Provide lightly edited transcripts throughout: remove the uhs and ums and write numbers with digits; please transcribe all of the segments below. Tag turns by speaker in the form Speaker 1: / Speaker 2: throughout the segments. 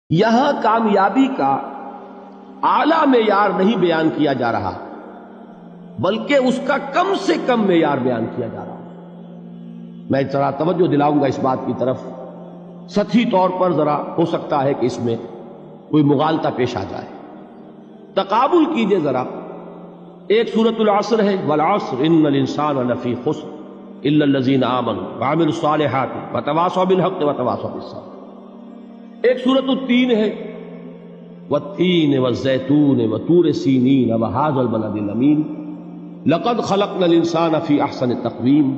Speaker 1: یہاں کامیابی کا اعلیٰ معیار نہیں بیان کیا جا رہا بلکہ اس کا کم سے کم معیار بیان کیا جا رہا. میں ذرا توجہ دلاؤں گا اس بات کی طرف. سطحی طور پر ذرا ہو سکتا ہے کہ اس میں کوئی مغالطہ پیش آ جائے. تقابل کیجئے ذرا. ایک سورۃ العصر ہے، والعصر ان الانسان لفی خسر الا الذین آمنوا وعملوا الصالحات وتواصوا بالحق وتواصوا بالصبر. ایک سورۃ التین ہے، والتین والزیتون وطور سینین وہذا البلد الامین لقد خلقنا الانسان فی احسن تقویم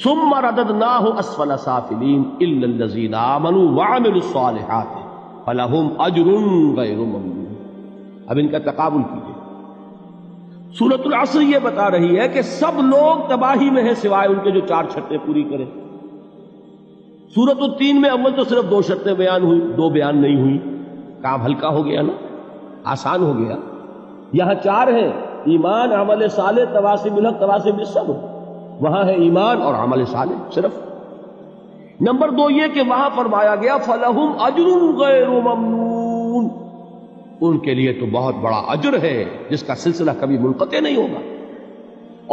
Speaker 1: ثم رددناہ اسفل سافلین الا الذین آمنوا وعملوا الصالحات فلہم اجر غیر ممنون. اب ان کا تقابل کیجئے. سورۃ العصر یہ بتا رہی ہے کہ سب لوگ تباہی میں ہیں سوائے ان کے جو 4 شرطیں پوری کریں. سورۃ التین میں اول تو صرف 2 شرطیں بیان ہوئی، 2 بیان نہیں ہوئی. کام ہلکا ہو گیا نا، آسان ہو گیا. یہاں 4 ہیں، ایمان، عمل صالح، تواصی بالحق، تواصی بالصبر. وہاں ہے ایمان اور عمل صالح صرف. نمبر 2 یہ کہ وہاں فرمایا گیا فَلَهُمْ أَجْرٌ غَيْرُ مَمْنُونَ، ان کے لیے تو بہت بڑا اجر ہے جس کا سلسلہ کبھی منقطع نہیں ہوگا.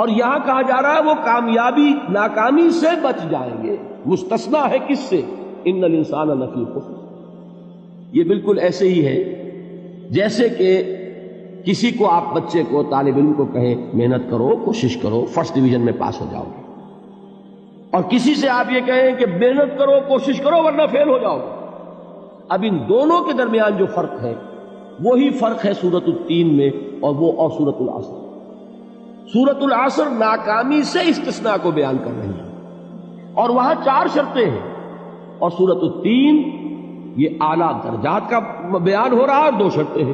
Speaker 1: اور یہاں کہا جا رہا ہے وہ کامیابی ناکامی سے بچ جائیں گے. مستثنا ہے کس سے؟ ان الانسان لفی خسر. یہ بالکل ایسے ہی ہے جیسے کہ کسی کو آپ بچے کو، طالب علم کو کہیں محنت کرو، کوشش کرو، فرسٹ ڈویژن میں پاس ہو جاؤ گے. اور کسی سے آپ یہ کہیں کہ محنت کرو، کوشش کرو ورنہ فیل ہو جاؤ گے. اب ان دونوں کے درمیان جو فرق ہے وہی فرق ہے سورۃ التین میں اور سورۃ العصر. سورۃ العصر ناکامی سے استثناء کو بیان کر رہی ہے اور وہاں 4 شرطیں ہیں، اور سورۃ التین یہ اعلیٰ درجات کا بیان ہو رہا ہے اور 2 شرطیں ہیں.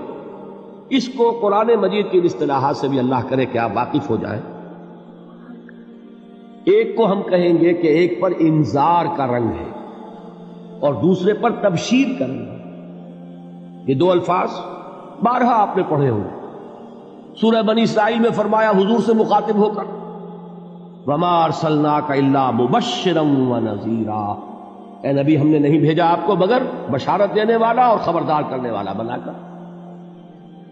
Speaker 1: اس کو قرآن مجید کی اصطلاحات سے بھی اللہ کرے کہ آپ واقف ہو جائیں. ایک کو ہم کہیں گے کہ ایک پر انذار کا رنگ ہے اور دوسرے پر تبشیر کا رنگ ہے. یہ 2 الفاظ بارہا آپ نے پڑھے ہوں. سورہ بنی اسرائیل میں فرمایا حضور سے مخاطب ہو کر وَمَا أَرْسَلْنَاكَ إِلَّا مُبَشِّرًا وَنَذِيرًا، اے نبی ہم نے نہیں بھیجا آپ کو مگر بشارت دینے والا اور خبردار کرنے والا بنا کر.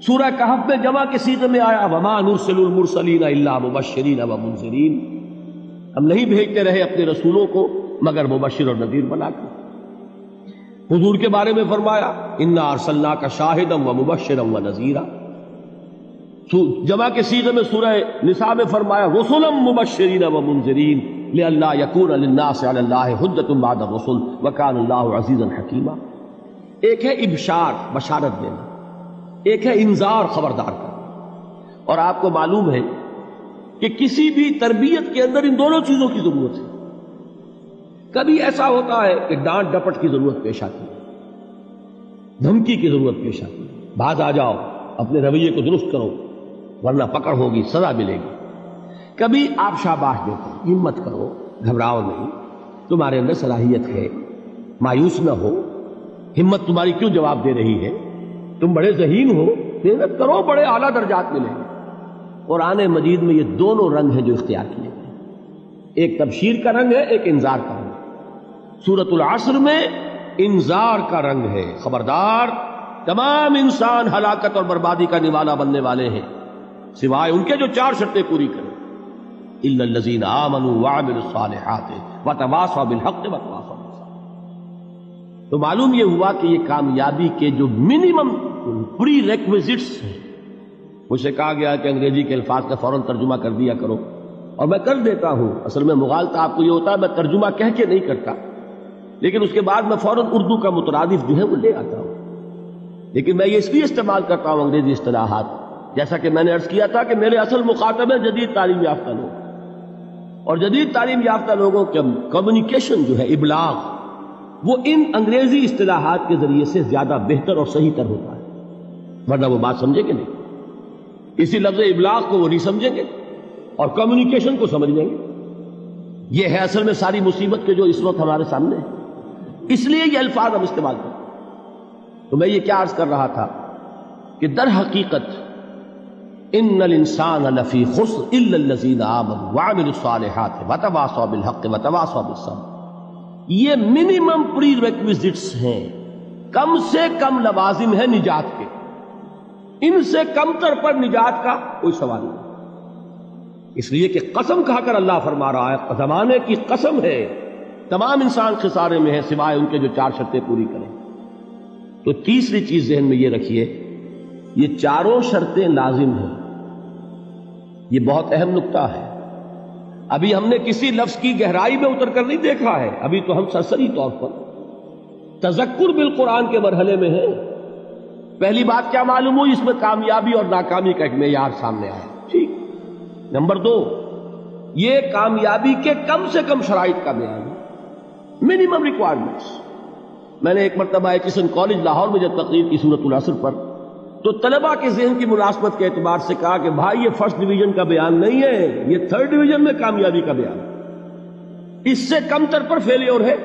Speaker 1: سورہ کہف میں جمع کے صیغے میں آیا وَمَا نُرْسِلُ الْمُرْسَلِينَ إِلَّا مُبَشِّرِينَ وَمُنذِرِينَ، ہم نہیں بھیجتے رہے اپنے رسولوں کو مگر مبشر اور نذیر بنا کر. حضور کے بارے میں فرمایا اِنَّا أَرْسَلْنَاكَ شَاهِدًا وَمُبَشِّرًا وَنَذِيرًا. جمع کے صیغے میں سورہ نساء میں فرمایا رُسُلًا مُبَشِّرِينَ وَمُنذِرِينَ لِئَلَّا يَكُونَ لِلنَّاسِ عَلَى اللَّهِ حُجَّةٌ بَعْدَ الرُّسُلِ وَكَانَ اللَّهُ عَزِيزًا حَكِيمًا. ایک ہے ابشار، بشارت دینا، ایک ہے انذار، خبردار کرنا. اور آپ کو معلوم ہے کہ کسی بھی تربیت کے اندر ان دونوں چیزوں کی ضرورت ہے. کبھی ایسا ہوتا ہے کہ ڈانٹ ڈپٹ کی ضرورت پیش آتی ہے، دھمکی کی ضرورت پیش آتی ہے، باز آ جاؤ، اپنے رویے کو درست کرو ورنہ پکڑ ہوگی، سزا ملے گی. کبھی آپ شاباش دیتے ہیں، ہمت کرو، گھبراؤ نہیں، تمہارے اندر صلاحیت ہے، مایوس نہ ہو، ہمت تمہاری کیوں جواب دے رہی ہے، تم بڑے ذہین ہو، محنت کرو، بڑے اعلیٰ درجات ملیں گے. قرآن مجید میں یہ دونوں رنگ ہیں جو اختیار کیے گئے. ایک تبشیر کا رنگ ہے، ایک انذار کا رنگ. سورۃ العصر میں انذار کا رنگ ہے، خبردار، تمام انسان ہلاکت اور بربادی کا نوالا بننے والے ہیں سوائے ان کے جو 4 شرطیں پوری کریں. الا الذین آمنوا وعملوا الصالحات وتواصوا بالحق وتواصوا بالصبر. تو معلوم یہ ہوا کہ یہ کامیابی کے جو منیمم پری ریکویزٹس ہیں. مجھ سے کہا گیا کہ انگریزی کے الفاظ کا فوراً ترجمہ کر دیا کرو، اور میں کر دیتا ہوں. اصل میں مغالطہ آپ کو یہ ہوتا ہے میں ترجمہ کہہ کے نہیں کرتا، لیکن اس کے بعد میں فوراً اردو کا مترادف جو ہے وہ لے آتا ہوں. لیکن میں یہ اس لیے استعمال کرتا ہوں انگریزی اصطلاحات، جیسا کہ میں نے عرض کیا تھا کہ میرے اصل مخاطب ہیں جدید تعلیم یافتہ لوگ، اور جدید تعلیم یافتہ لوگوں کے کمیونیکیشن جو ہے، ابلاغ، وہ ان انگریزی اصطلاحات کے ذریعے سے زیادہ بہتر اور صحیح تر ہوتا ہے. ورنہ وہ بات سمجھیں گے نہیں، اسی لفظ ابلاغ کو وہ نہیں سمجھیں گے اور کمیونیکیشن کو سمجھ لیں گے. یہ ہے اصل میں ساری مصیبت کے جو اس وقت ہمارے سامنے ہے. اس لیے یہ الفاظ ہم استعمال کرتے ہیں. تو میں یہ کیا عرض کر رہا تھا کہ در حقیقت ان الانسان لفی خسر الا الذین آمنوا وعملوا الصالحات وتواصوا بالحق وتواصوا بالصبر. یہ منیمم پری ریکویزٹس ہیں کم سے کم لوازم ہے نجات کے، ان سے کم تر پر نجات کا کوئی سوال نہیں، اس لیے کہ قسم کھا کر اللہ فرما رہا ہے، زمانے کی قسم ہے، تمام انسان خسارے میں ہیں سوائے ان کے جو 4 شرطیں پوری کریں۔ تو تیسری چیز ذہن میں یہ رکھیے، یہ چاروں شرطیں لازم ہیں، یہ بہت اہم نقطہ ہے۔ ابھی ہم نے کسی لفظ کی گہرائی میں اتر کر نہیں دیکھا ہے، ابھی تو ہم سرسری طور پر تذکر بالقرآن کے مرحلے میں ہیں۔ پہلی بات کیا معلوم ہوئی؟ اس میں کامیابی اور ناکامی کا ایک معیار سامنے آیا، ٹھیک۔ نمبر 2، یہ کامیابی کے کم سے کم شرائط کا بیان ہے، منیمم ریکوائرمنٹس۔ میں نے ایک مرتبہ ایچسن کالج لاہور میں جب تقریر کی سورۃ العصر پر، تو طلباء کے ذہن کی مناسبت کے اعتبار سے کہا کہ بھائی یہ فرسٹ ڈویژن کا بیان نہیں ہے، یہ تھرڈ ڈویژن میں کامیابی کا بیان ہے، اس سے کم تر پر فیلیور ہے،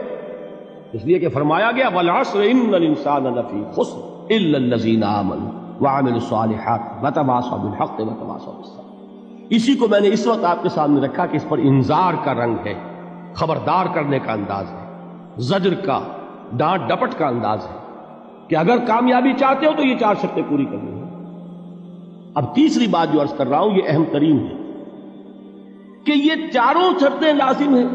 Speaker 1: اس لیے کہ فرمایا گیا والعصر ان الانسان لفی خسر الا الذین آمنوا وعملوا الصالحات وتواصوا بالحق وتواصوا بالصبر۔ اسی کو میں نے اس وقت آپ کے سامنے رکھا کہ اس پر انذار کا رنگ ہے، خبردار کرنے کا انداز ہے، زجر کا، ڈانٹ ڈپٹ کا انداز ہے کہ اگر کامیابی چاہتے ہو تو یہ 4 شرطیں پوری کرنی ہیں۔ اب تیسری بات جو عرض کر رہا ہوں یہ اہم ترین ہے کہ یہ چاروں شرطیں لازم ہیں۔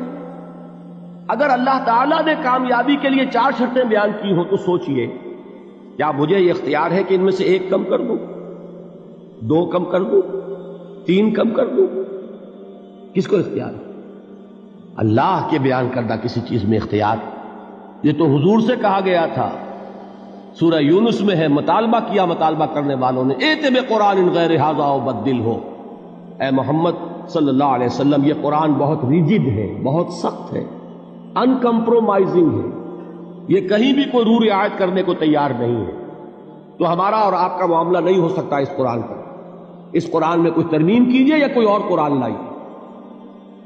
Speaker 1: اگر اللہ تعالیٰ نے کامیابی کے لیے 4 شرطیں بیان کی ہوں تو سوچئے، کیا مجھے یہ اختیار ہے کہ ان میں سے 1 کم کر دوں، 2 کم کر دوں، 3 کم کر دوں؟ کس کو اختیار ہے؟ اللہ کے بیان کردہ کسی چیز میں اختیار، یہ تو حضور سے کہا گیا تھا، سورہ یونس میں ہے، مطالبہ کیا مطالبہ کرنے والوں نے، ایت بقرآن غیر ھذا وبدل ہو، اے محمد صلی اللہ علیہ وسلم یہ قرآن بہت ریجڈ ہے، بہت سخت ہے، ان کمپرومائزنگ ہے، یہ کہیں بھی کوئی رو رعایت کرنے کو تیار نہیں ہے، تو ہمارا اور آپ کا معاملہ نہیں ہو سکتا اس قرآن پر، اس قرآن میں کوئی ترمیم کیجئے یا کوئی اور قرآن لائیے۔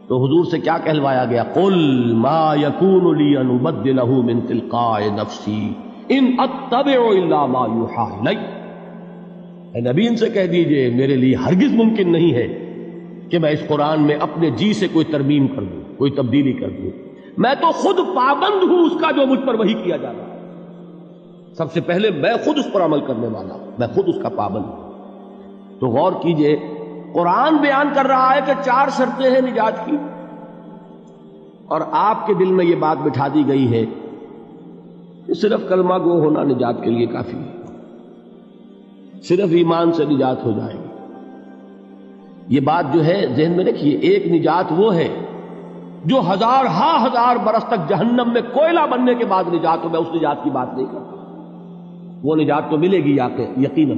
Speaker 1: تو حضور سے کیا کہلوایا گیا؟ قل ما یکون لی ان ابدلہ من تلقاء نفسی ان اتبع الا ما یوحی الی۔ اے نبی ان سے کہہ دیجئے میرے لیے ہرگز ممکن نہیں ہے کہ میں اس قرآن میں اپنے جی سے کوئی ترمیم کر دوں، کوئی تبدیلی کر دوں، میں تو خود پابند ہوں اس کا جو مجھ پر وحی کیا جا رہا ہے، سب سے پہلے میں خود اس پر عمل کرنے والا ہوں، میں خود اس کا پابند ہوں۔ تو غور کیجئے، قرآن بیان کر رہا ہے کہ 4 شرطیں ہیں نجات کی، اور آپ کے دل میں یہ بات بٹھا دی گئی ہے کہ صرف کلمہ گو ہونا نجات کے لیے کافی ہے، صرف ایمان سے نجات ہو جائے گی۔ یہ بات جو ہے ذہن میں رکھیے، ایک نجات وہ ہے جو ہزار برس تک جہنم میں کوئلہ بننے کے بعد نجات ہو، میں اس نجات کی بات نہیں کرتا، وہ نجات تو ملے گی یقیناً۔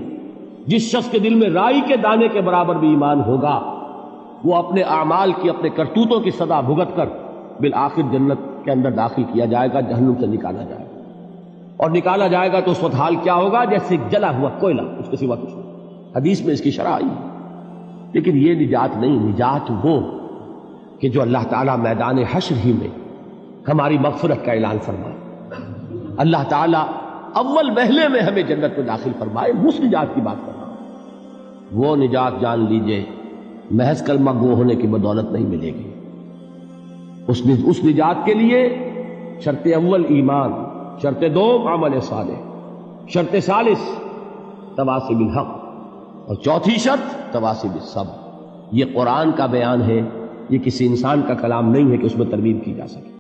Speaker 1: جس شخص کے دل میں رائی کے دانے کے برابر بھی ایمان ہوگا، وہ اپنے اعمال کی، اپنے کرتوتوں کی سزا بھگت کر بالآخر جنت کے اندر داخل کیا جائے گا، جہنم سے نکالا جائے گا، اور نکالا جائے گا تو اس وقت حال کیا ہوگا؟ جیسے جلا ہوا کوئلہ، اس کے سوا کچھ نہیں۔ حدیث میں اس کی شرح آئی ہے۔ لیکن یہ نجات نہیں، نجات وہ کہ جو اللہ تعالیٰ میدان حشر ہی میں ہماری مغفرت کا اعلان فرمائے، اللہ تعالیٰ اول وہلے میں ہمیں جنت میں داخل فرمائے، اس نجات کی بات کر رہا ہوں۔ وہ نجات جان لیجئے محض کلمہ گو ہونے کی بدولت نہیں ملے گی، اس نجات کے لیے شرط اول ایمان، شرط 2 عمل صالح، شرط ثالث تواصی بالحق، اور چوتھی شرط تواصی بالصبر۔ یہ قرآن کا بیان ہے، یہ کسی انسان کا کلام نہیں ہے کہ اس میں ترمیم کی جا سکے۔